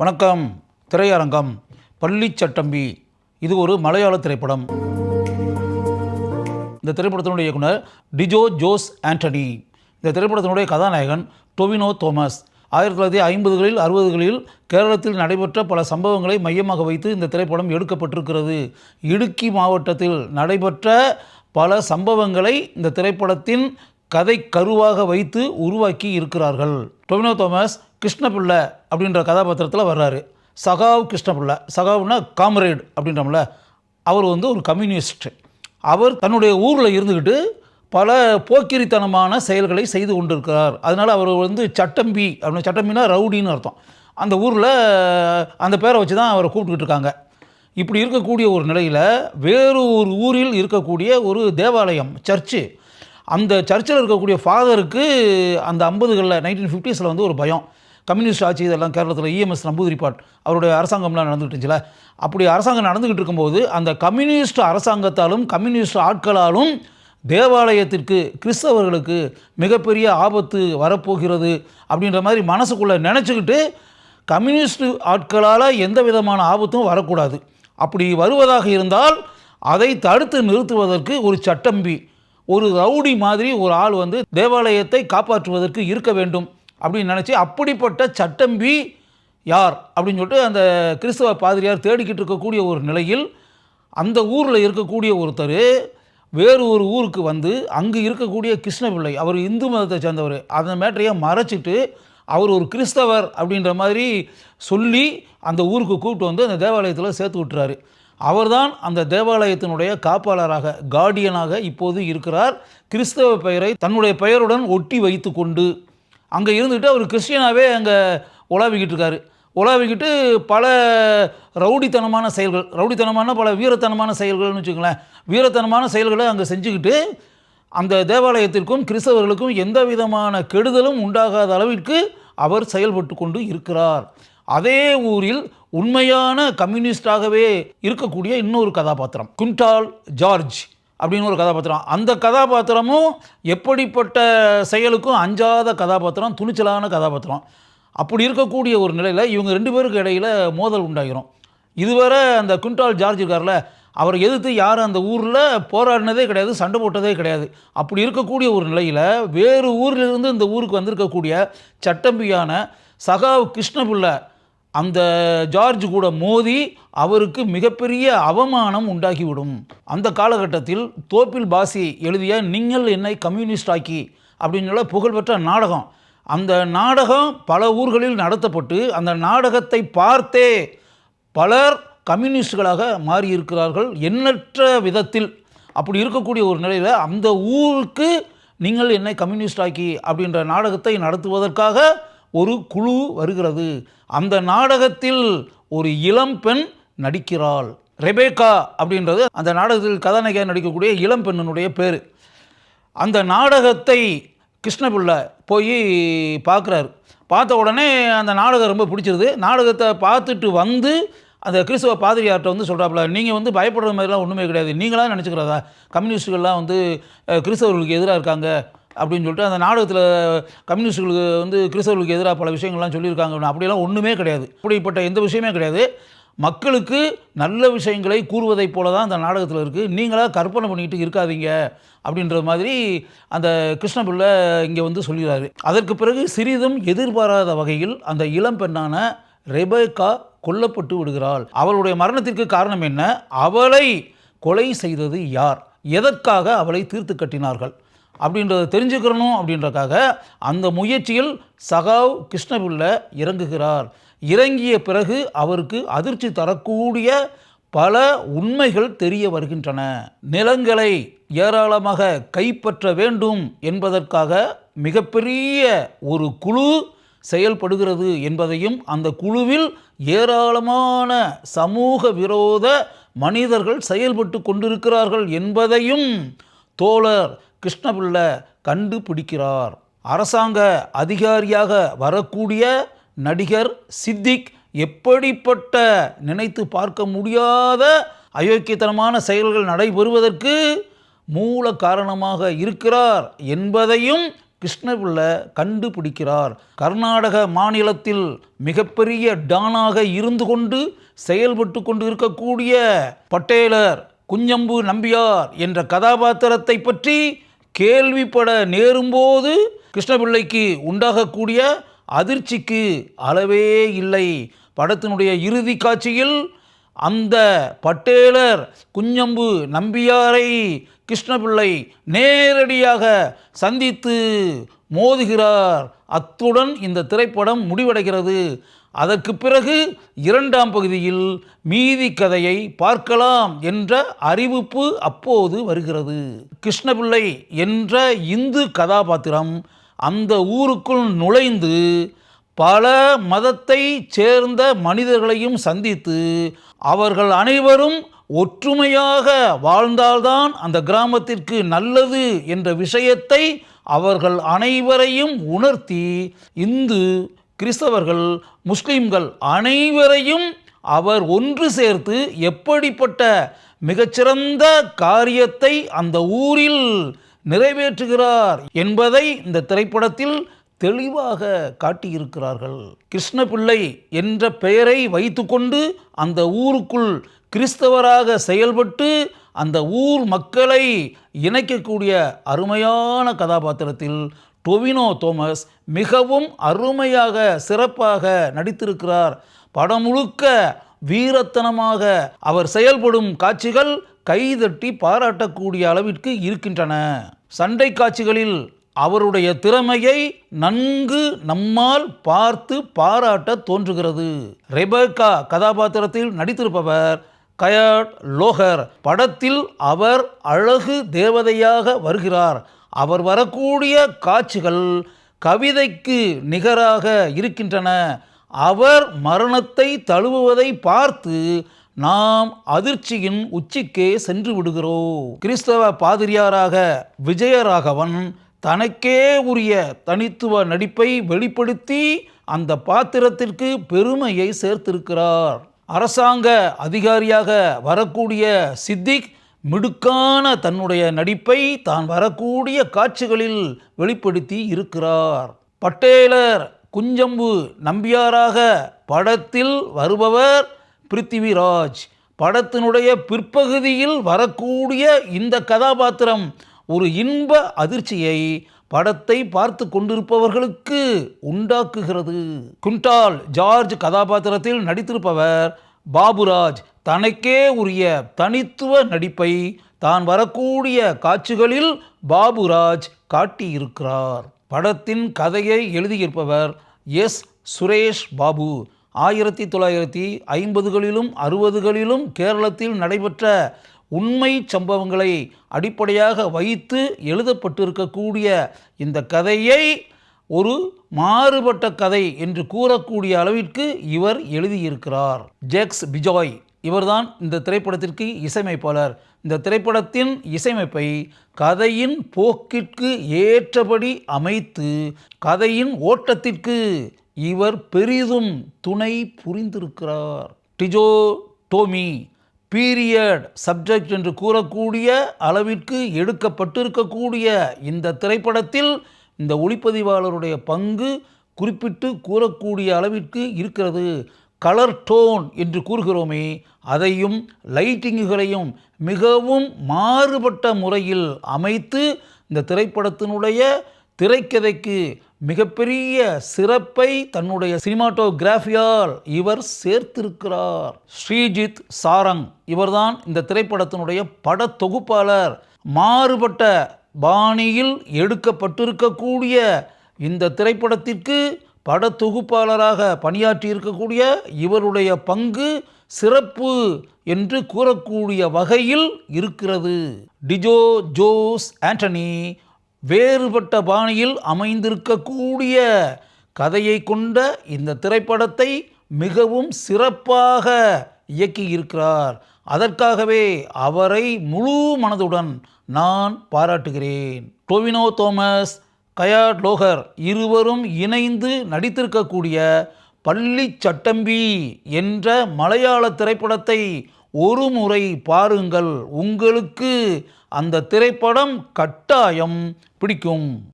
வணக்கம். திரையரங்கம். பள்ளிச்சட்டம்பி. இது ஒரு மலையாள திரைப்படம். இந்த திரைப்படத்தினுடைய இயக்குனர் டிஜோ ஜோஸ் ஆண்டனி. இந்த திரைப்படத்தினுடைய கதாநாயகன் டொவினோ தோமஸ். 1950களில் 60களில் கேரளத்தில் நடைபெற்ற பல சம்பவங்களை மையமாக வைத்து இந்த திரைப்படம் எடுக்கப்பட்டிருக்கிறது. இடுக்கி மாவட்டத்தில் நடைபெற்ற பல சம்பவங்களை இந்த திரைப்படத்தின் கதை கருவாக வைத்து உருவாக்கி இருக்கிறார்கள். டொவினோ தோமஸ் கிருஷ்ணபிள்ளை அப்படின்ற கதாபாத்திரத்தில் வர்றாரு. சகாவ் கிருஷ்ணபிள்ளை. சகாவ்னா காம்ரேட் அப்படின்றோம்ல, அவர் ஒரு கம்யூனிஸ்ட். அவர் தன்னுடைய ஊரில் இருந்துக்கிட்டு பல போக்கிரித்தனமான செயல்களை செய்து கொண்டிருக்கிறார். அதனால் அவர் சட்டம்பி அப்படின்னு, சட்டம்பினா ரவுடின்னு அர்த்தம். அந்த ஊரில் அந்த பேரை வச்சு தான் அவரை கூப்பிட்டுக்கிட்டு இருக்காங்க. இப்படி இருக்கக்கூடிய ஒரு நிலையில் வேறு ஒரு ஊரில் இருக்கக்கூடிய ஒரு தேவாலயம், சர்ச்சு. அந்த சர்ச்சில் இருக்கக்கூடிய ஃபாதருக்கு அந்த 50களில் 1950s ஒரு பயம். கம்யூனிஸ்ட் ஆட்சி இதெல்லாம் கேரளத்தில் இஎம்எஸ் நம்பூதிரிப்பாட் அவருடைய அரசாங்கம்லாம் நடந்துகிட்டு இருந்துச்சுல. அப்படி அரசாங்கம் நடந்துக்கிட்டு இருக்கும்போது அந்த கம்யூனிஸ்ட் அரசாங்கத்தாலும் கம்யூனிஸ்ட் ஆட்களாலும் தேவாலயத்திற்கு, கிறிஸ்தவர்களுக்கு மிகப்பெரிய ஆபத்து வரப்போகிறது அப்படின்ற மாதிரி மனசுக்குள்ளே நினச்சிக்கிட்டு கம்யூனிஸ்ட் ஆட்களால் எந்த விதமான ஆபத்தும் வரக்கூடாது. அப்படி வருவதாக இருந்தால் அதை தடுத்து நிறுத்துவதற்கு ஒரு சட்டம்பி, ஒரு ரவுடி மாதிரி ஒரு ஆள் தேவாலயத்தை காப்பாற்றுவதற்கு இருக்க வேண்டும் அப்படின்னு நினச்சி, அப்படிப்பட்ட சட்டம்பி யார் அப்படின்னு சொல்லிட்டு அந்த கிறிஸ்தவ பாதிரியார் தேடிக்கிட்டு இருக்கக்கூடிய ஒரு நிலையில் அந்த ஊரில் இருக்கக்கூடிய ஒருத்தர் வேறு ஒரு ஊருக்கு அங்கே இருக்கக்கூடிய கிருஷ்ணபிள்ளை, அவர் இந்து மதத்தை சேர்ந்தவர், அந்த மேட்டரையை மறைச்சிட்டு அவர் ஒரு கிறிஸ்தவர் அப்படின்ற மாதிரி சொல்லி அந்த ஊருக்கு கூப்பிட்டு அந்த தேவாலயத்தில் சேர்த்து விட்டுறாரு. அவர்தான் அந்த தேவாலயத்தினுடைய காப்பாளராக, கார்டியனாக இப்போது இருக்கிறார். கிறிஸ்தவ பெயரை தன்னுடைய பெயருடன் ஒட்டி வைத்து கொண்டு அங்கே இருந்துக்கிட்டு அவர் கிறிஸ்டியனாகவே அங்கே உலாவிக்கிட்டு இருக்காரு. உலாவிக்கிட்டு பல ரவுடித்தனமான செயல்கள், ரவுடித்தனமான பல வீரத்தனமான செயல்கள்னு வச்சுக்கோங்களேன், வீரத்தனமான செயல்களை அங்கே செஞ்சுக்கிட்டு அந்த தேவாலயத்திற்கும் கிறிஸ்தவர்களுக்கும் எந்த விதமான கெடுதலும் உண்டாகாத அளவிற்கு அவர் செயல்பட்டு கொண்டு இருக்கிறார். அதே ஊரில் உண்மையான கம்யூனிஸ்டாகவே இருக்கக்கூடிய இன்னொரு கதாபாத்திரம் குண்டால் ஜார்ஜ் அப்படின்னு ஒரு கதாபாத்திரம். அந்த கதாபாத்திரமும் எப்படிப்பட்ட செயலுக்கும் அஞ்சாத கதாபாத்திரம், துணிச்சலான கதாபாத்திரம். அப்படி இருக்கக்கூடிய ஒரு நிலையில் இவங்க 2 பேருக்கு இடையில் மோதல் உண்டாகிரும். இதுவரை அந்த குண்டால் ஜார்ஜ் இருக்கார்ல, அவரை எதிர்த்து யாரும் அந்த ஊரில் போராடினதே கிடையாது, சண்டை போட்டதே கிடையாது. அப்படி இருக்கக்கூடிய ஒரு நிலையில் வேறு ஊரிலிருந்து இந்த ஊருக்கு வந்திருக்கக்கூடிய சட்டம்பியான சகாவ் கிருஷ்ணபிள்ளை அந்த ஜார்ஜ் கூட மோதி அவருக்கு மிகப்பெரிய அவமானம் உண்டாகிவிடும். அந்த காலகட்டத்தில் தோப்பில் பாசி எழுதிய நீங்கள் என்னை கம்யூனிஸ்ட் ஆக்கி அப்படின்னு புகழ்பெற்ற நாடகம், அந்த நாடகம் பல ஊர்களில் நடத்தப்பட்டு அந்த நாடகத்தை பார்த்தே பலர் கம்யூனிஸ்டுகளாக மாறியிருக்கிறார்கள் எண்ணற்ற விதத்தில். அப்படி இருக்கக்கூடிய ஒரு நிலையில் அந்த ஊருக்கு நீங்கள் என்னை கம்யூனிஸ்ட் ஆக்கி அப்படின்ற நாடகத்தை நடத்துவதற்காக ஒரு குழு வருகிறது. அந்த நாடகத்தில் ஒரு இளம் பெண் நடிக்கிறாள், ரெபேக்கா அப்படின்றது அந்த நாடகத்தில் கதாநாயகியாக நடிக்கக்கூடிய இளம் பெண்ணினுடைய பேர். அந்த நாடகத்தை கிருஷ்ணபிள்ளை போய் பார்க்குறாரு. பார்த்த உடனே அந்த நாடகம் ரொம்ப பிடிச்சிருது. நாடகத்தை பார்த்துட்டு அந்த கிறிஸ்தவ பாதிரியார்கிட்ட சொல்கிறாப்புல, நீங்கள் பயப்படுற மாதிரிலாம் ஒன்றுமே கிடையாது, நீங்களாம் நினச்சிக்கிறதா கம்யூனிஸ்டுகள்லாம் கிறிஸ்தவர்களுக்கு எதிராக இருக்காங்க அப்படின்னு சொல்லிட்டு அந்த நாடகத்தில் கம்யூனிஸ்டுகளுக்கு கிறிஸ்தவர்களுக்கு எதிராக பல விஷயங்கள்லாம் சொல்லியிருக்காங்க. அப்படியெல்லாம் ஒன்றுமே கிடையாது, அப்படிப்பட்ட எந்த விஷயமே கிடையாது. மக்களுக்கு நல்ல விஷயங்களை கூறுவதைப் போல தான் அந்த நாடகத்தில் இருக்குது, நீங்களாக கற்பனை பண்ணிக்கிட்டு இருக்காதீங்க அப்படின்ற மாதிரி அந்த கிருஷ்ணபிள்ளை இங்கே சொல்கிறாரு. அதற்கு பிறகு சிறிதும் எதிர்பாராத வகையில் அந்த இளம் பெண்ணான ரெபேக்கா கொல்லப்பட்டு விடுகிறாள். அவளுடைய மரணத்திற்கு காரணம் என்ன? அவளை கொலை செய்தது யார், எதற்காக அவளை தீர்த்து கட்டினார்கள் அப்படின்றத தெரிஞ்சுக்கிறணும் அப்படின்றக்காக அந்த முயற்சியில் சகாவ் கிருஷ்ணபிள்ளை இறங்குகிறார். இறங்கிய பிறகு அவருக்கு அதிர்ச்சி தரக்கூடிய பல உண்மைகள் தெரிய வருகின்றன. நிலங்களை ஏராளமாக கைப்பற்ற வேண்டும் என்பதற்காக மிகப்பெரிய ஒரு குழு செயல்படுகிறது என்பதையும், அந்த குழுவில் ஏராளமான சமூக விரோத மனிதர்கள் செயல்பட்டு கொண்டிருக்கிறார்கள் என்பதையும் தோழர் கிருஷ்ணபிள்ளை கண்டுபிடிக்கிறார். அரசாங்க அதிகாரியாக வரக்கூடிய நடிகர் சித்திக் எப்படிப்பட்ட நினைத்து பார்க்க முடியாத அயோக்கியத்தனமான செயல்கள் நடைபெறுவதற்கு மூல காரணமாக இருக்கிறார் என்பதையும் கிருஷ்ணபிள்ளை கண்டுபிடிக்கிறார். கர்நாடக மாநிலத்தில் மிகப்பெரிய டானாக இருந்து கொண்டு செயல்பட்டு கொண்டு இருக்கக்கூடிய பட்டேலர் குஞ்சம்பு நம்பியார் என்ற கதாபாத்திரத்தை பற்றி கேள்விப்பட நேரும்போது கிருஷ்ணபிள்ளைக்கு உண்டாகக்கூடிய அதிர்ச்சிக்கு அளவே இல்லை. படத்தினுடைய இறுதி காட்சியில் அந்த பட்டேலர் குஞ்சம்பு நம்பியாரை கிருஷ்ணபிள்ளை நேரடியாக சந்தித்து மோதுகிறார். அத்துடன் இந்த திரைப்படம் முடிவடைகிறது. அதற்கு பிறகு இரண்டாம் பகுதியில் மீதி கதையை பார்க்கலாம் என்ற அறிவிப்பு அப்போது வருகிறது. கிருஷ்ணபிள்ளை என்ற இந்து கதாபாத்திரம் அந்த ஊருக்குள் நுழைந்து பல மதத்தை சேர்ந்த மனிதர்களையும் சந்தித்து அவர்கள் அனைவரும் ஒற்றுமையாக வாழ்ந்தால்தான் அந்த கிராமத்திற்கு நல்லது என்ற விஷயத்தை அவர்கள் அனைவரையும் உணர்த்தி இந்து கிறிஸ்தவர்கள் முஸ்லிம்கள் அனைவரையும் அவர் ஒன்று சேர்த்து எப்படிப்பட்ட மிகச்சிறந்த காரியத்தை அந்த ஊரில் நிறைவேற்றுகிறார் என்பதை இந்த திரைப்படத்தில் தெளிவாக காட்டியிருக்கிறார்கள். கிருஷ்ணபிள்ளை என்ற பெயரை வைத்துக்கொண்டு அந்த ஊருக்குள் கிறிஸ்தவராக செயல்பட்டு அந்த ஊர் மக்களை இணைக்கக்கூடிய அருமையான கதாபாத்திரத்தில் டொவினோ தோமஸ் மிகவும் அருமையாக சிறப்பாக நடித்திருக்கிறார். படம் முழுக்க வீரத்தனமாக அவர் செயல்படும் காட்சிகள் கைதட்டி பாராட்டக்கூடிய அளவிற்கு இருக்கின்றன. சண்டை காட்சிகளில் அவருடைய திறமையை நன்கு நம்மால் பார்த்து பாராட்ட தோன்றுகிறது. ரெபேக்கா கதாபாத்திரத்தில் நடித்திருப்பவர் கயாட் லோஹர். படத்தில் அவர் அழகு தேவதையாக வருகிறார். அவர் வரக்கூடிய காட்சிகள் கவிதைக்கு நிகராக இருக்கின்றன. அவர் மரணத்தை தழுவுவதை பார்த்து நாம் அதிர்ச்சியின் உச்சிக்கே சென்று விடுகிறோம். கிறிஸ்தவ பாதிரியாராக விஜயராகவன் தனக்கே உரிய தனித்துவ நடிப்பை வெளிப்படுத்தி அந்த பாத்திரத்திற்கு பெருமையை சேர்த்திருக்கிறார். அரசாங்க அதிகாரியாக வரக்கூடிய சித்திக் மிடுக்கான தன்னுடைய நடிப்பை தான் வரக்கூடிய காட்சிகளில் வெளிப்படுத்தி இருக்கிறார். பட்டேலர் குஞ்சம்பு நம்பியாராக படத்தில் வருபவர் பிருத்திவிராஜ். படத்தினுடைய பிற்பகுதியில் வரக்கூடிய இந்த கதாபாத்திரம் ஒரு இன்ப அதிர்ச்சியை படத்தை பார்த்து கொண்டிருப்பவர்களுக்கு உண்டாக்குகிறது. குண்டால் ஜார்ஜ் கதாபாத்திரத்தில் நடித்திருப்பவர் பாபுராஜ் தனக்கே உரிய தனித்துவ நடிப்பை தான் வரக்கூடிய காட்சிகளில் பாபுராஜ் காட்டியிருக்கிறார். படத்தின் கதையை எழுதியிருப்பவர் எஸ் சுரேஷ் பாபு. 1950களிலும் 60களிலும் கேரளத்தில் நடைபெற்ற உண்மை சம்பவங்களை அடிப்படையாக வைத்து எழுதப்பட்டிருக்கக்கூடிய இந்த கதையை ஒரு மாறுபட்ட கதை என்று கூறக்கூடிய அளவிற்கு இவர் எழுதியிருக்கிறார். ஜேக்ஸ் பிஜாய் இவர்தான் இந்த திரைப்படத்திற்கு இசையமைப்பாளர். இந்த திரைப்படத்தின் இசையமைப்பை கதையின் போக்கிற்கு ஏற்றபடி அமைத்து கதையின் ஓட்டத்திற்கு இவர் பெரிதும் துணை புரிந்திருக்கிறார். டிஜோ டோமி பீரியட் சப்ஜெக்ட் என்று கூறக்கூடிய அளவிற்கு எடுக்கப்பட்டிருக்கக்கூடிய இந்த திரைப்படத்தில் இந்த ஒளிப்பதிவாளருடைய பங்கு குறிப்பிட்டு கூறக்கூடிய அளவிற்கு இருக்கிறது. கலர் டோன் என்று கூறுகிறோமே, அதையும் லைட்டிங்குகளையும் மிகவும் மாறுபட்ட முறையில் அமைத்து இந்த திரைப்படத்தினுடைய திரைக்கதைக்கு மிகப்பெரிய சிறப்பை தன்னுடைய சினிமாட்டோகிராஃபியால் இவர் சேர்த்திருக்கிறார். ஸ்ரீஜித் சாரங் இவர்தான் இந்த திரைப்படத்தினுடைய பட தொகுப்பாளர். மாறுபட்ட பாணியில் எடுக்கப்பட்டிருக்கக்கூடிய இந்த திரைப்படத்திற்கு பட தொகுப்பாளராக பணியாற்றி இருக்கக்கூடிய இவருடைய பங்கு சிறப்பு என்று கூறக்கூடிய வகையில் இருக்கிறது. டிஜோ ஜோஸ் ஆண்டனி வேறுபட்ட பாணியில் அமைந்திருக்கக்கூடிய கதையை கொண்ட இந்த திரைப்படத்தை மிகவும் சிறப்பாக இயக்கியிருக்கிறார். அதற்காகவே அவரை முழு மனதுடன் நான் பாராட்டுகிறேன். டொவினோ தோமஸ், கயாட் லோஹர் இருவரும் இணைந்து நடித்திருக்கக்கூடிய பள்ளி சட்டம்பி என்ற மலையாள திரைப்படத்தை ஒரு முறை பாருங்கள். உங்களுக்கு அந்த திரைப்படம் கட்டாயம் பிடிக்கும்.